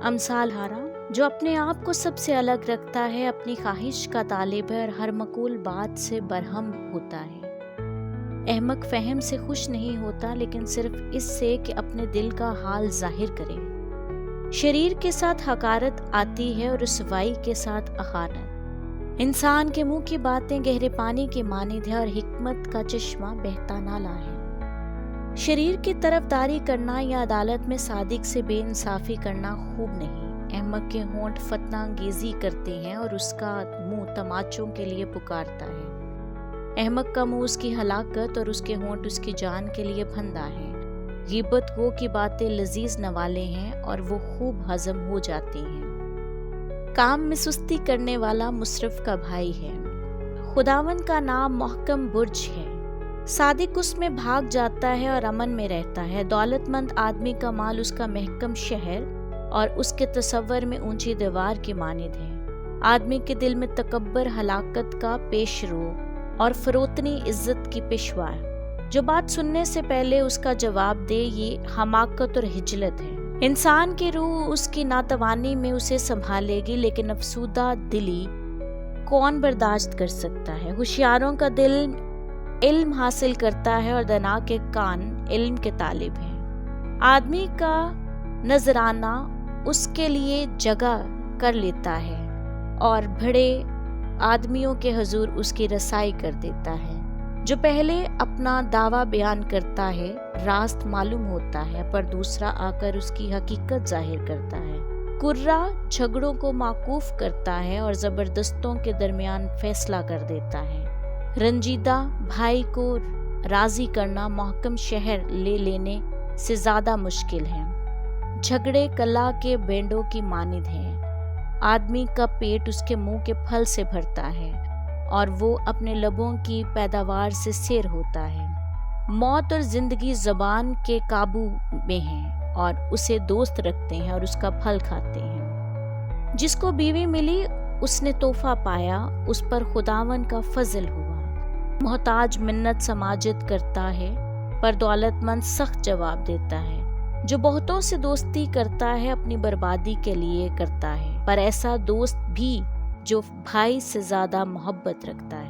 امثال ہارا جو اپنے آپ کو سب سے الگ رکھتا ہے، اپنی خواہش کا طالب ہے اور ہر مقول بات سے برہم ہوتا ہے۔ احمق فہم سے خوش نہیں ہوتا، لیکن صرف اس سے کہ اپنے دل کا حال ظاہر کرے۔ شریر کے ساتھ حقارت آتی ہے اور رسوائی کے ساتھ اخانت۔ انسان کے منہ کی باتیں گہرے پانی کی مانند ہے اور حکمت کا چشمہ بہتا نالا ہے۔ شریر کی طرفداری کرنا یا عدالت میں صادق سے بے انصافی کرنا خوب نہیں۔ احمق کے ہونٹ فتنہ انگیزی کرتے ہیں اور اس کا منہ تماچوں کے لیے پکارتا ہے۔ احمق کا منہ اس کی ہلاکت اور اس کے ہونٹ اس کی جان کے لیے پھندا ہے۔ غیبت گو کی باتیں لذیذ نوالے ہیں اور وہ خوب ہضم ہو جاتی ہیں۔ کام میں سستی کرنے والا مصرف کا بھائی ہے۔ خداوند کا نام محکم برج ہے، صادق اس میں بھاگ جاتا ہے اور امن میں رہتا ہے۔ دولت مند آدمی کا مال اس کا محکم شہر اور اس کے تصور میں اونچی دیوار کی مانند ہے۔ آدمی کے دل میں تکبر ہلاکت کا پیش رو اور فروتنی عزت کی پیشوا ہے۔ جو بات سننے سے پہلے اس کا جواب دے، یہ حماقت اور ہجلت ہے۔ انسان کی روح اس کی ناتوانی میں اسے سنبھالے گی، لیکن افسودہ دلی کون برداشت کر سکتا ہے؟ ہوشیاروں کا دل علم حاصل کرتا ہے اور دانا کے کان علم کے طالب ہیں۔ آدمی کا نذرانہ اس کے لیے جگہ کر لیتا ہے اور بڑے آدمیوں کے حضور اس کی رسائی کر دیتا ہے۔ جو پہلے اپنا دعویٰ بیان کرتا ہے راست معلوم ہوتا ہے، پر دوسرا آ کر اس کی حقیقت ظاہر کرتا ہے۔ کرہ جھگڑوں کو موقوف کرتا ہے اور زبردستوں کے درمیان فیصلہ کر دیتا ہے۔ رنجیدہ بھائی کو راضی کرنا محکم شہر لے لینے سے زیادہ مشکل ہے۔ جھگڑے کلا کے بینڈوں کی مانند ہیں۔ آدمی کا پیٹ اس کے منہ کے پھل سے بھرتا ہے اور وہ اپنے لبوں کی پیداوار سے سیر ہوتا ہے۔ موت اور زندگی زبان کے قابو میں ہیں اور اسے دوست رکھتے ہیں اور اس کا پھل کھاتے ہیں۔ جس کو بیوی ملی اس نے تحفہ پایا، اس پر خداوند کا فضل ہوا۔ محتاج منت سماجت کرتا ہے، پر دولت مند سخت جواب دیتا ہے۔ جو بہتوں سے دوستی کرتا ہے اپنی بربادی کے لیے کرتا ہے، پر ایسا دوست بھی جو بھائی سے زیادہ محبت رکھتا ہے۔